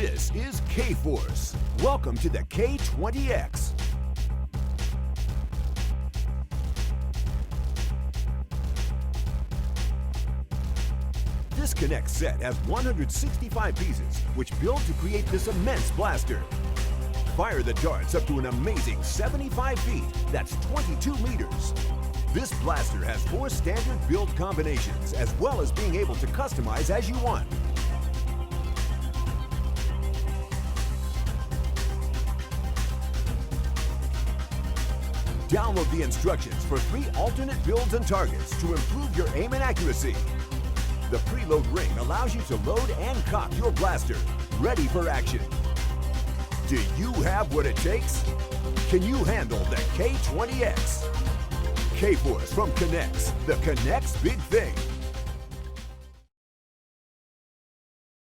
This is K-Force. Welcome to the K-20X. This Knex set has 165 pieces, which build to create this immense blaster. Fire the darts up to an amazing 75 feet, that's 22 meters. This blaster has 4 standard build combinations, as well as being able to customize as you want. Download the instructions for 3 alternate builds and targets to improve your aim and accuracy. The preload ring allows you to load and cock your blaster, ready for action. Do you have what it takes? Can you handle the K-20X? K-Force from Knex, the Knex Big Thing.